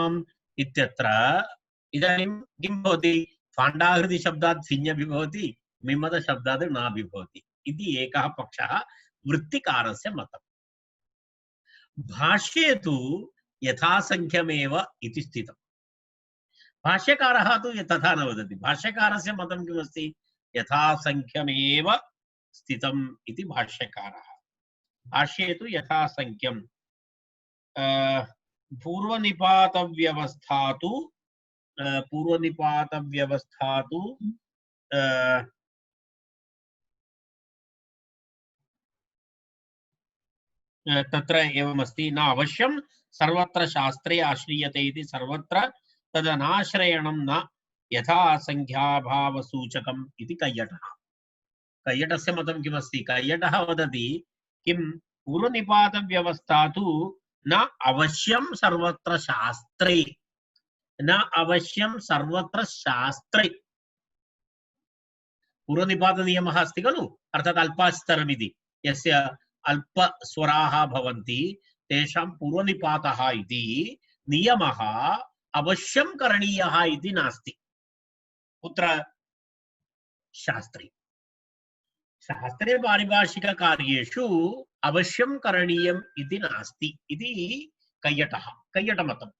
मिमम् इत्यत्र इदानीं किं भवति फाण्डाहृति शब्दात् फिञ् भवति मिमद शब्दात् न भवति इति एकः पक्षः वृत्तिकारस्य मतम् भाष्ये तु यथासंख्यमेव इति स्थितम् भाष्यकारः तु तथा न वदति भाष्यकारस्य मतं किमस्ति यथासंख्यमेव स्थितम् इति भाष्यकारः भाष्ये तु यथासंख्यं पूर्वनिपातव्यवस्था तु तत्र एवमस्ति न अवश्यं सर्वत्र शास्त्रे आश्रीयते इति सर्वत्र तदनाश्रयणं न यथा संख्याभावसूचकम् इति कैयटः कैयटस्य मतं किमस्ति कैयटः वदति किं पूर्वनिपातव्यवस्था तु न अवश्यं सर्वत्र शास्त्रे न अवश्यं सर्वत्र शास्त्रे पूर्वनिपातनियमः अस्ति खलु अर्थात् अल्पास्तरमिति यस्य अल्पस्वराः भवन्ति तेषां पूर्वनिपातः इति नियमः अवश्यं करणीयः इति नास्ति कुत्र शास्त्रे शास्त्रे पारिभाषिककार्येषु अवश्यं करणीयम् इति नास्ति इति कैयटमतं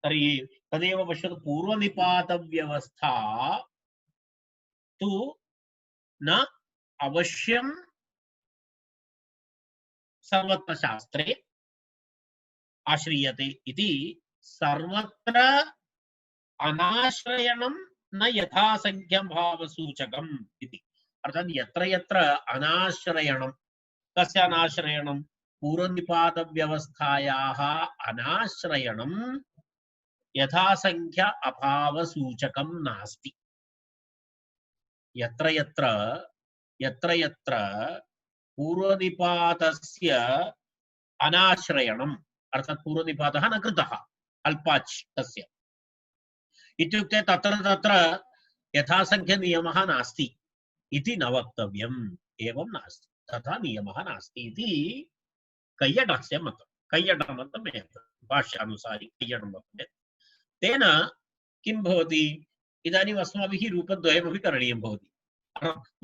तर्हि तदेव पश्यतु पूर्वनिपातव्यवस्था तु न अवश्यं सर्वत्र शास्त्रे आश्रीयते इति सर्वत्र अनाश्रयणं न यथासंख्यं भावसूचकम् इति अर्थात् यत्र यत्र अनाश्रयणं कस्य अनाश्रयणं पूर्वनिपातव्यवस्थायाः अनाश्रयणं यथासंख्य अभावसूचकं नास्ति यत्र यत्र पूर्वनिपातस्य अनाश्रयणम् अर्थात् पूर्वनिपातः न कृतः अल्पाच् तस्य इत्युक्ते तत्र तत्र यथासंख्यनियमः नास्ति इति न वक्तव्यम् एवं नास्ति तथा नियमः नास्ति इति कैयटस्य मतं कैयटमतम् एतत् भाष्यानुसारि कैयटमतं तेन किं भवति इदानीम् अस्माभिः रूपद्वयमपि करणीयं भवति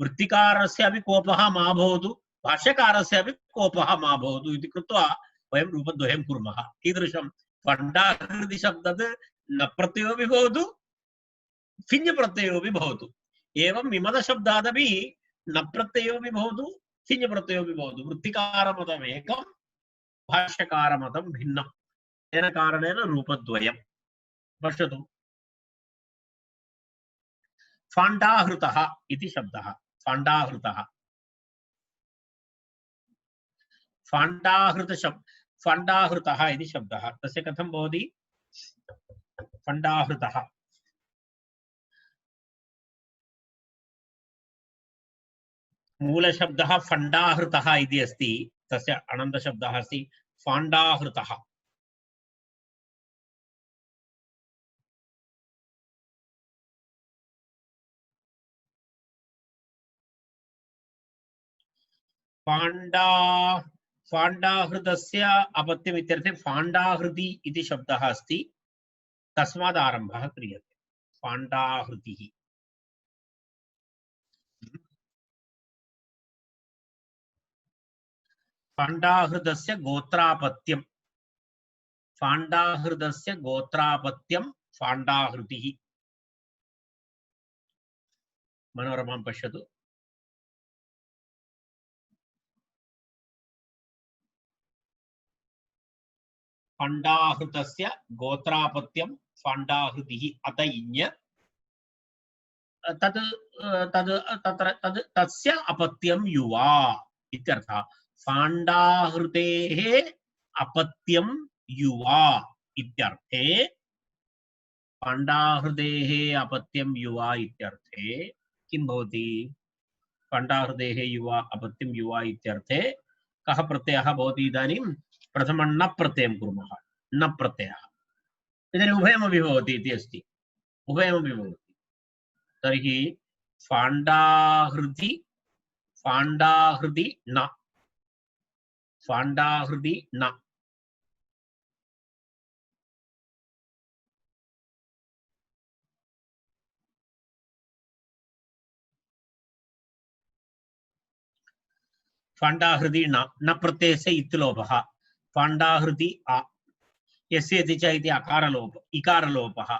वृत्तिकारस्य अपि कोपः मा भवतु भाष्यकारस्य अपि कोपः मा भवतु इति कृत्वा वयं रूपद्वयं कुर्मः कीदृशं फण्डाकृति शब्दात् न प्रत्ययोपि भवतु फिञ् प्रत्ययोपि भवतु एवं विमद शब्दादपि न प्रत्ययोपि भवतु फिञ् प्रत्ययोपि भवतु वृत्तिकारमतम् एकं भाष्यकारमतं भिन्नं तेन कारणेन रूपद्वयं पश्यतु फाण्डाहृतः इति शब्दः फाण्डाहृतः फाण्डाहृतः इति शब्दः तस्य कथं भवति फाण्डाहृतः मूलशब्दः फण्डाहृतः इति अस्ति तस्य अनन्तशब्दः अस्ति फाण्डाहृतः फाण्डाहृतस्य अपत्यम् इत्यर्थे फाण्डाहृति इति शब्दः अस्ति तस्मात् आरम्भः क्रियते फाण्डाहृतिः फाण्डाहृतस्य गोत्रापत्यं फाण्डाहृतिः मनोरमां पश्यतु फाण्डाहृतस्य गोत्रापत्यं फाण्डाहृतिः अत इञ् तस्य अपत्यं युवा इत्यर्थः फाण्डाहृतेः अपत्यं युवा इत्यर्थे फाण्डाहृतेः अपत्यं युवा इत्यर्थे किं भवति फाण्डाहृतेः युवा अपत्यं युवा इत्यर्थे कः प्रत्ययः भवति इदानीं प्रथमं न प्रत्ययं कुर्मः न प्रत्ययः इदानीम् उभयमपि भवति इति अस्ति उभयमपि भवति तर्हि फाण्डाहृति न फाण्डाहृति न फाण्डाहृदि न प्रत्ययस्य इत्लोपः फाण्डाहृदि आ यस्येति च इति अकारलोप इकारलोपः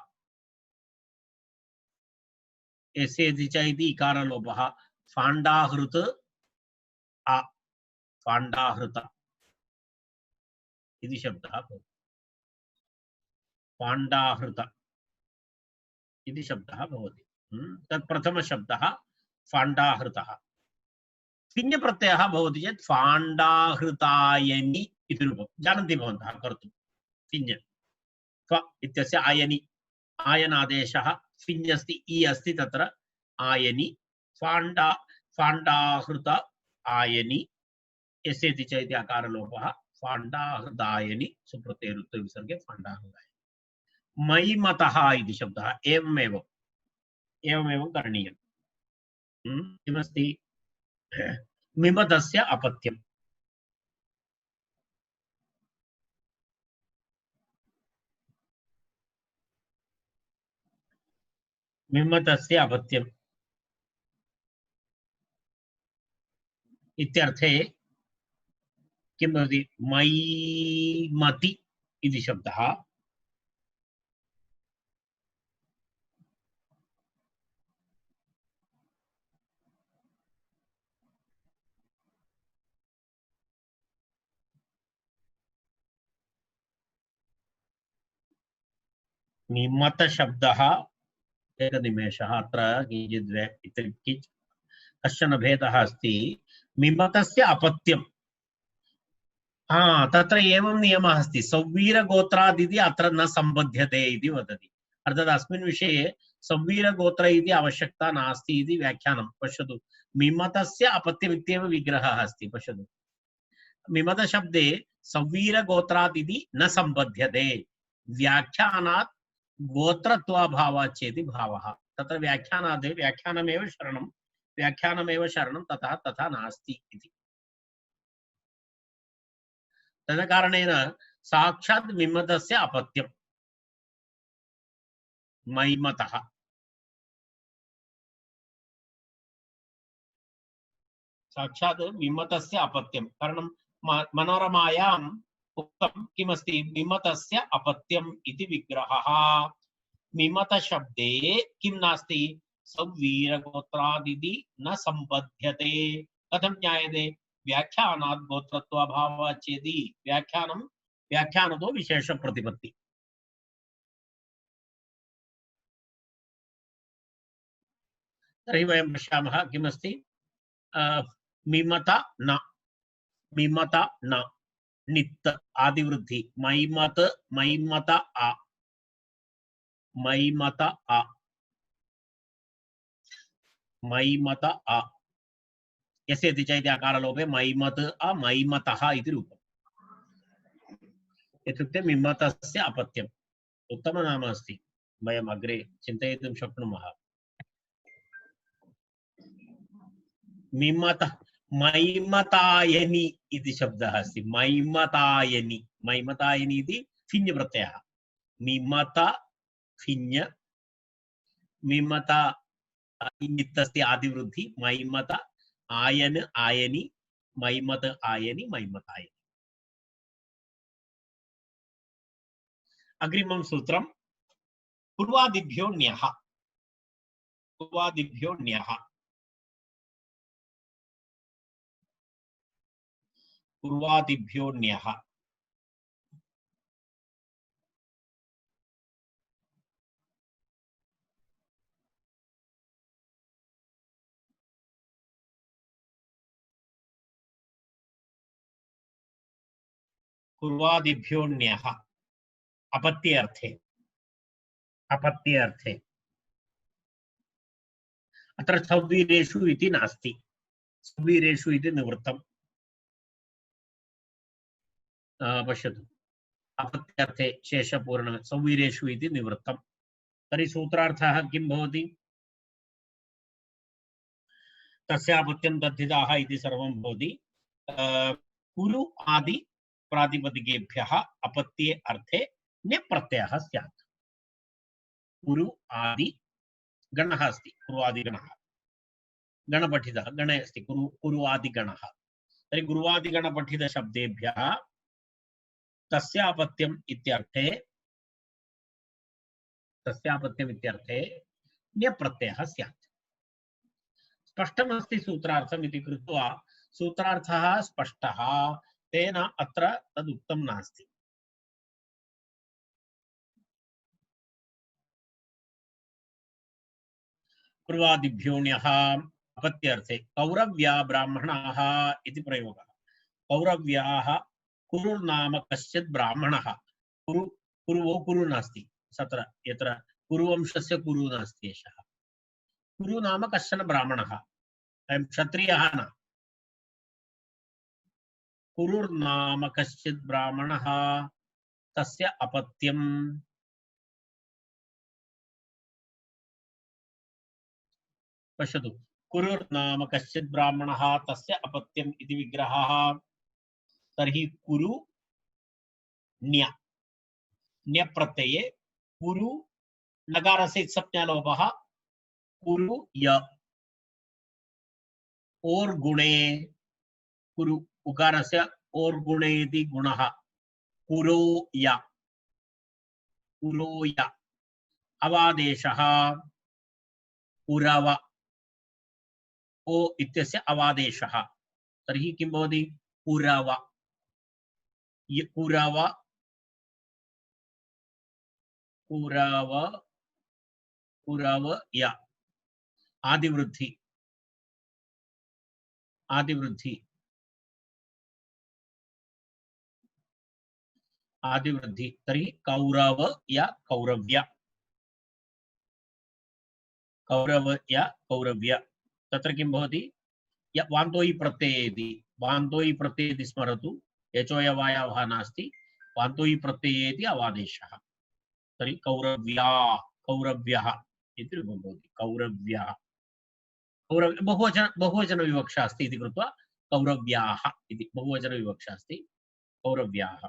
यस्येति च इति इकारलोपः फाण्डाहृत् आ फाण्डाहृत इति शब्दः फाण्डाहृत इति शब्दः भवति तत् प्रथमशब्दः फाण्डाहृतः सिञ् प्रत्ययः भवति चेत् फाण्डाहृतायनि इति रूपं जानन्ति भवन्तः कर्तुं सिञ् फ इत्यस्य आयनि आयनादेशः सिञ् अस्ति इ अस्ति तत्र आयनि फाण्डा फाण्डाहृत आयनि यस्येति च इति अकारलोपः फाण्डाहृतायनि सुप्रत्ययरुत्त विसर्गे फाण्डाहृतायनि मयिमतः इति शब्दः एवमेव करणीयम् किमस्ति मिमतस्य अपत्यम् मिमतस्य अपत्यम् इत्यर्थे किं भवति मयिमति इति शब्दः मिमत शब्दः एकनिमेषः अत्र किञ्चित् कश्चन भेदः अस्ति मिमतस्य अपत्यम् तत्र एवं नियमः अस्ति सौवीरगोत्रादिति अत्र न सम्बध्यते इति वदति अर्थात् अस्मिन् विषये सौवीरगोत्र इति आवश्यकता नास्ति इति व्याख्यानं पश्यतु मिमतस्य अपत्यम् इत्येव विग्रहः अस्ति पश्यतु मिमतशब्दे सौवीरगोत्रादिति न सम्बध्यते व्याख्यानात् गोत्रत्वाभावात् चेति भावः तत्र व्याख्यानमेव शरणं तथा नास्ति इति तद कारणेन साक्षात् मिमतस्य अपत्यम् मयिमतः साक्षात् मिमतस्य अपत्यं कारणं मनोरमायाम् उक्तं किमस्ति मिमतस्य अपत्यम् इति विग्रहः मिमतशब्दे किं नास्ति सौवीरगोत्रादिति न सम्बध्यते कथं ज्ञायते व्याख्यानात् गोत्रत्वाभावात् चेति व्याख्यानतो विशेषप्रतिपत्ति तर्हि वयं पश्यामः किमस्ति मिमत न नित्त आदिवृद्धि मयिमत आ मयिमत आ यस्येति च इति अकारलोपे मयिमत आ मयिमतः इति रूपम् इत्युक्ते मिमतस्य अपत्यम् उत्तमनाम अस्ति वयम् अग्रे चिन्तयितुं शक्नुमः मिमत मयिमतायनि इति शब्दः अस्ति मयिमतायनि इति फिञ् प्रत्ययः मिमत फिञ् मिमत इत्यस्ति आदिवृद्धि मयिमत आयन आयनि मयिमत आयनि मयिमतायनि अग्रिमं सूत्रं पूर्वादिभ्यो ण्यः पूर्वादिभ्यो ण्यः पूर्वादिभ्यो ण्यः पूर्वादिभ्यो ण्यः अपत्ये अर्थे अत्र सौवीरेषु इति नास्ति सौवीरेषु इति निवृत्तम् पश्यतु अपत्यार्थे शेषपूर्ण सौवीरेषु इति निवृत्तम् तर्हि सूत्रार्थः किं भवति तस्यापत्यं तद्धिताः इति सर्वं भवति कुरु आदि प्रातिपदिकेभ्यः अपत्ये अर्थे ण्यप्रत्ययः स्यात् कुरु आदि गणः अस्ति कुरु आदिगणः गणपठितः गणे अस्ति कुरु आदिगणः तर्हि गुरुवादिगणपठितशब्देभ्यः तस्यापत्यम् इत्यर्थे ण्यप्रत्ययः स्यात्। स्पष्टमस्ति सूत्रार्थम् इति कृत्वा सूत्रार्थः स्पष्टः, तेन अत्र तदुक्तं नास्ति। पूर्वादिभ्योऽण्यः अपत्यर्थे कौरव्या ब्राह्मणाः इति प्रयोगः। कौरव्याः कुरुर्नाम कश्चित् ब्राह्मणः। कुरु कुरुवो कुरु नास्ति, तत्र यत्र कुरुवंशस्य कुरु नास्ति एषः। कुरु नाम कश्चन ब्राह्मणः, अयं क्षत्रियः न। कुरुर्नाम कश्चित् ब्राह्मणः तस्य अपत्यम् पश्यतु। कुरुर्नाम कश्चित् ब्राह्मणः तस्य अपत्यम् इति विग्रहः। तर्हि कुरु ण्य प्रत्यये कुरु नकारस्य संज्ञालोपः कुरु य और गुणे कुरु उकारस्य और गुणे इति गुणः कुरो य अवादेशः उरव ओ इत्यस्य अवादेशः। तर्हि किं भवति? उरव उरव उरव उरव य आदिवृद्धि आदिवृद्धि आदिवृद्धि। तर्हि कौरव या कौरव्य कौरव्य तत्र किं भवति? वान्तोयि प्रत्ययेति स्मरतु। यचोयवायावः नास्ति, वान्तोयि प्रत्ययेति अवादेशः। तर्हि कौरव्यः इति रूपं भवति। कौरव्यः बहुवचन विवक्षा अस्ति इति कृत्वा कौरव्याः इति बहुवचन विवक्षा अस्ति। कौरव्याः।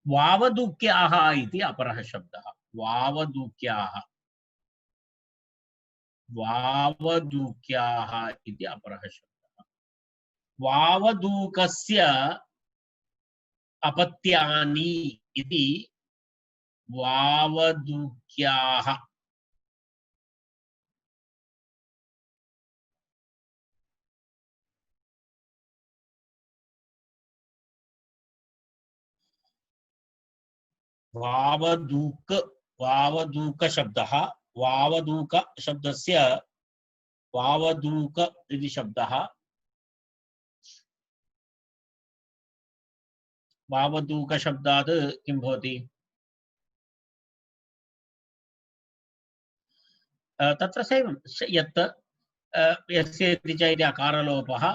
वावदूक्याः इति अपरः शब्दः। वावदूक्याः इति अपरः शब्दः। वावदूकस्य अपत्यानि इति वावदूक्याः। वावदूक शब्दः। वावदूक शब्दस्य वावदूक इति शब्दः। वावदूक शब्दात् किं भवति? तत्र सेवं यत् यस्य इति च इति अकारलोपः।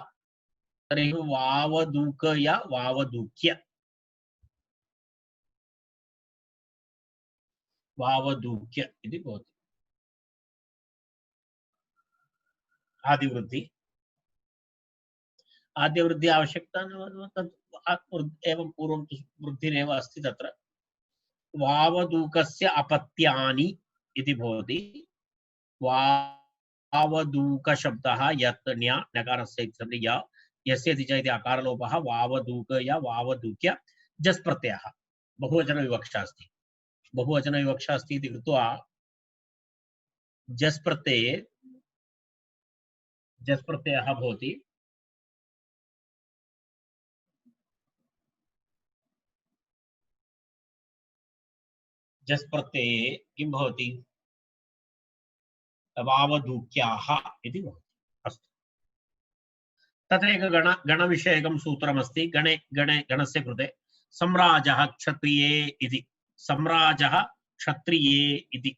तर्हि वावदूक या वावदूक्य इति भवति। आदिवृद्धि आवश्यकता एवं पूर्वं वृद्धिरेव अस्ति। तत्र वावदूकस्य अपत्यानि इति भवति। वावदूक शब्दः यत् ण्यकारस्य य यस्य च इति अकारलोपः। वावदूक या वावदूक्य जस् प्रत्ययः। बहुवचन विवक्षा अस्ति इति कृत्वा जस् प्रत्ययः भवति। जस् प्रत्यये किं भवति? वावदूक्याः इति भवति। अस्तु, तत्र एक गणविषयकं सूत्रमस्ति। गणस्य कृते सम्राजः क्षत्रिये इति। सम्राजः क्षत्रिये इति।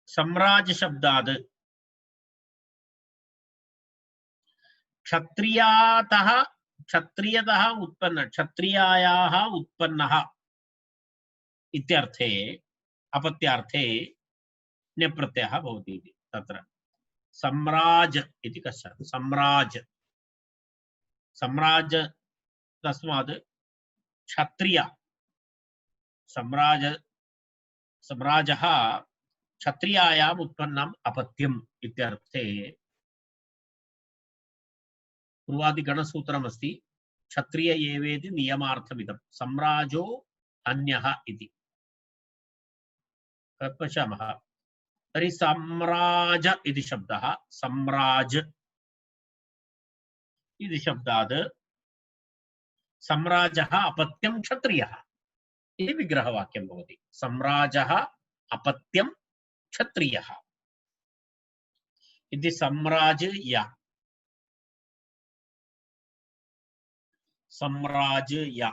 सम्राज शब्दात् क्षत्रियतः क्षत्रियायाः उत्पन्नः इत्यर्थे अपत्यार्थे ण्यप्रत्ययः भवति इति। तत्र सम्राज इति कश्चन सम्राज तस्मात् क्षत्रिय सम्राजः क्षत्रियायाम् उत्पन्नम् अपत्यम् इत्यर्थे पूर्वादिगणसूत्रमस्ति क्षत्रिय एवेति नियमार्थमिदं सम्राजो अन्यः इति पश्यामः। तर्हि सम्राज इति शब्दः सम्राज इति शब्दात् सम्राजः अपत्यं क्षत्रियः इति विग्रहवाक्यं भवति। सम्राजः अपत्यं क्षत्रियः इति सम्राजया सम्राजया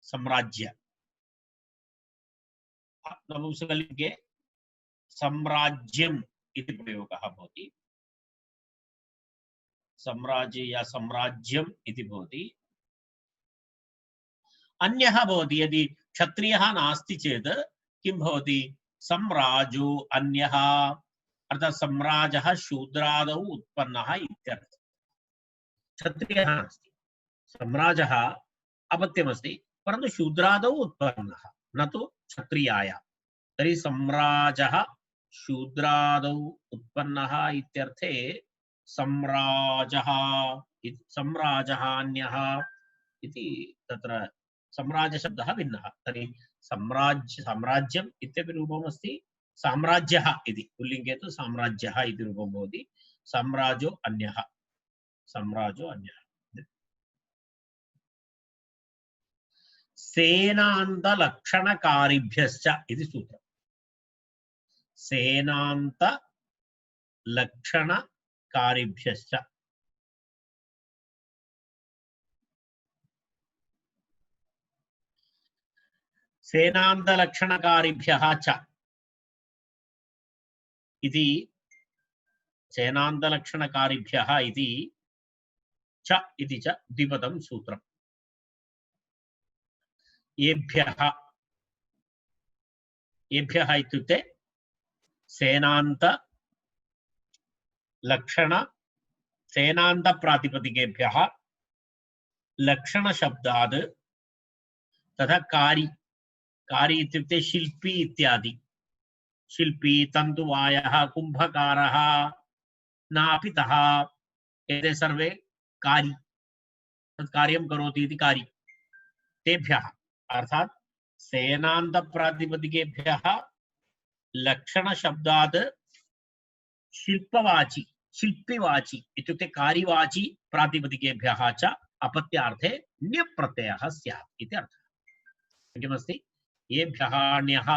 सम्राज्य नपुंसकलिङ्गे सम्राज्यम् इति प्रयोगः भवति। सम्राजया सम्राज्यम् इति भवति। अन्यः भवति यदि क्षत्रियः नास्ति चेत् किं भवति सम्राजो अन्यः अर्थात् सम्राजः शूद्रादौ उत्पन्नः इत्यर्थः। क्षत्रियः नास्ति सम्राजः अपत्यमस्ति परन्तु शूद्रादौ उत्पन्नः न तु क्षत्रियाय। तर्हि सम्राजः शूद्रादौ उत्पन्नः इत्यर्थे सम्राजः सम्राजः अन्यः इति तत्र सम्राज शब्दः भिन्नः। तर्हि साम्राज्यम् इत्यपि रूपमस्ति साम्राज्यः इति पुल्लिङ्गे तु साम्राज्यः इति रूपं भवति। साम्राजो अन्यः सम्राजो अन्यः। सेनान्तलक्षणकारिभ्यश्च इति सूत्रम्। सेनान्तलक्षणकारिभ्यश्च सेनान्तलक्षणकारिभ्यः च इति सेनान्तलक्षणकारिभ्यः इति च इति च द्विपदं सूत्रम्। येभ्यः येभ्यः इत्युक्ते सेनान्तप्रातिपदिकेभ्यः लक्षणशब्दात् तथा कारी कारी इत्युक्ते शिल्पी इत्यादि शिल्पी तन्तुवायः कुम्भकारः नापितः एते सर्वे कारी तत् कार्यं करोति इति कारी तेभ्यः अर्थात् सेनान्तप्रातिपदिकेभ्यः लक्षणशब्दात् शिल्पवाची शिल्पिवाची इत्युक्ते कारिवाची प्रातिपदिकेभ्यः च अपत्यार्थे ण्यप्रत्ययः स्यात् इति अर्थः। किमस्ति येभ्यः ण्यः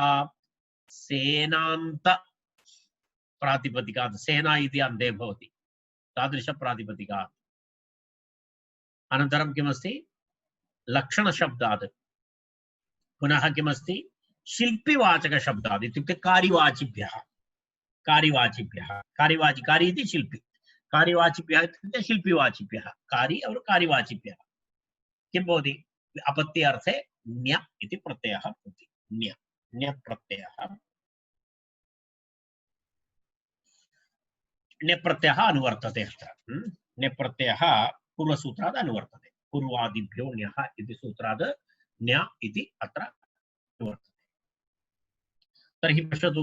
सेनान्त प्रातिपदिकात् सेना इति अन्ते भवति तादृश प्रातिपदिकात्। अनन्तरं किमस्ति लक्षणशब्दात् पुनः किमस्ति शिल्पिवाचकशब्दात् इत्युक्ते कारिवाचिभ्यः कारिवाचिभ्यः कारिवाची कारी इति शिल्पी कारिवाचिभ्यः इत्युक्ते शिल्पिवाचिभ्यः कारी और कारिवाचिभ्यः किं भवति अपत्ये अर्थे ण्य इति प्रत्ययः भवति। ण्य ण्य प्रत्ययः ण्य प्रत्ययः अनुवर्तते अत्र ण्य प्रत्ययः पूर्वसूत्रात् अनुवर्तते पूर्वादिभ्यो ण्यः इति सूत्रात् ण्य इति अत्र अनुवर्तते। तर्हि पश्यतु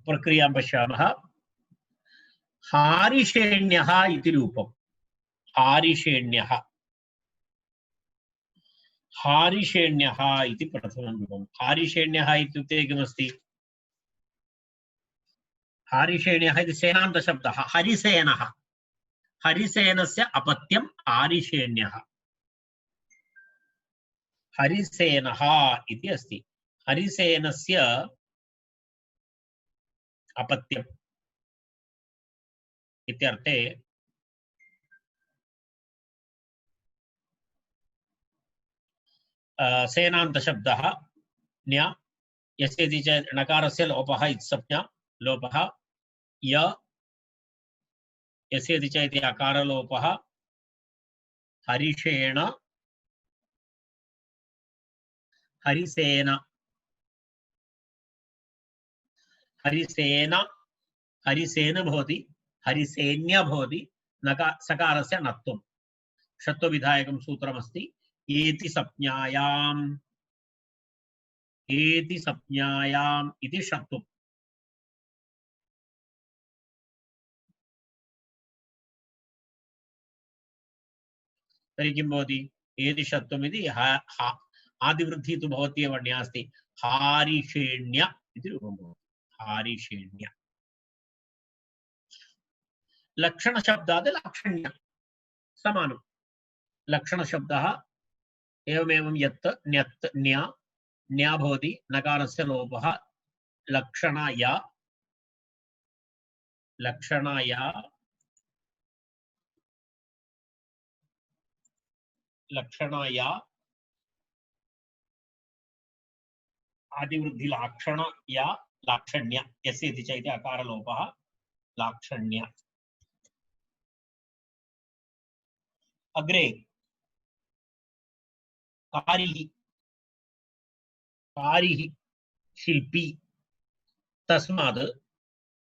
प्रक्रियां पश्यामः। हारिषेण्यः इति रूपम् हारिषेण्यः हारिषेण्यः इति प्रथमं रूपम्। हारिषेण्यः इत्युक्ते किमस्ति हारिषेण्यः इति सेनान्तशब्दः हरिसेनः हरिसेनस्य अपत्यं हारिषेण्यः हरिसेनः इति अस्ति। हरिसेनस्य अपत्यम् इत्यर्थे सेनान्तशब्दः ण्य यस्येति च णकारस्य लोपः इत्संज्ञा लोपः य यस्येति च इति अकारलोपः हरिषेण हरिसेन हरिसेन हरिसेन भवति हरिसेन्य भवति सकारस्य नत्वं षत्वविधायकं सूत्रमस्ति एति संज्ञायाम् एति संज्ञायाम् इति षत्वम्। तर्हि किं भवति? एति षत्वम् इति आदिवृद्धिः तु भवति एव ण्या अस्ति, हारिषेण्य इति रूपं भवति। हारिषेण्य लक्षणशब्दात् लाक्षण्य समानं। लक्षणशब्दः एवमेवं यत् ण्यत् ण्या ण्या भवति, नकारस्य लोपः, लक्षणया लक्षणया लक्षणया आदिवृद्धिलाक्षणया लाक्षण्य यस्य इति च इति अकारलोपः लाक्षण्य। अग्रे कारिः कारिः शिल्पी। तस्मात्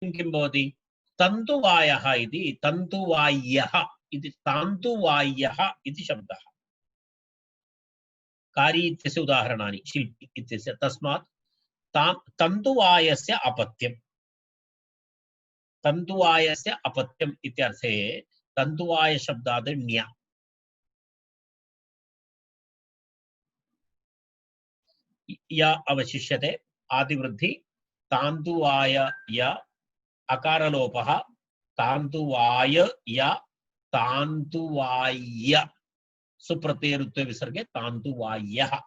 किं भवति? तन्तुवायः इति तन्तुवाय्यः इति तान्तुवाय्यः इति शब्दः। कारी इत्यस्य उदाहरणानि शिल्पी इत्यस्य। तस्मात् तन्तुवायस्य अपत्यम्। तन्तुवायस्य अपत्यम् इत्यर्थे तन्तुवाय शब्दात् ण्या। या अवशिष्यते आदिवृद्धि तान्तुवाय या अकारलोपः तान्तुवाय या तान्तुवाय्य सुप्रत्ययरुत्व विसर्गे तान्तुवाय्यः।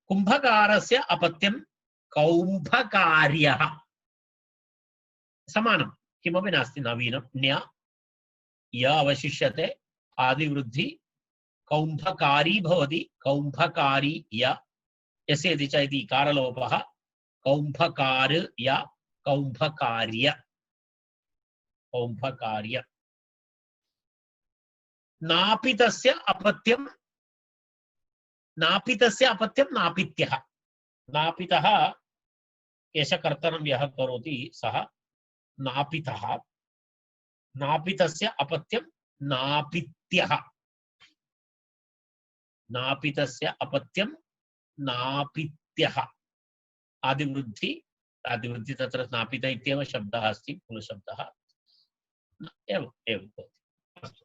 कुंभकारस्य अपत्यं कौम्भकार्यः समानं, किमपि नास्ति नवीनं। ण्या य अवशिष्यते आदिवृद्धि कौम्भकारी भवति, कौम्भकारी य यस्य इति च इति इकारलोपः कौम्भकार या कौम्भकार्य कौम्भकार्य। नापितस्य अपत्यं नापित्यः। नापितः केशकर्तनं यः करोति सः नापितः। नापितस्य अपत्यं नापित्यः। नापितस्य अपत्यं नापित्यः। आदिवृद्धि तत्र नापित इत्येव शब्दः अस्ति, मूलशब्दः एवम् एवं भवति। अस्तु।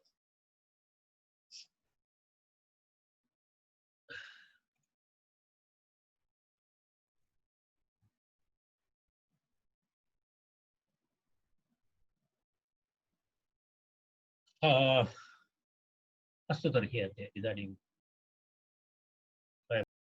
अस्तु तर्हि इदानीं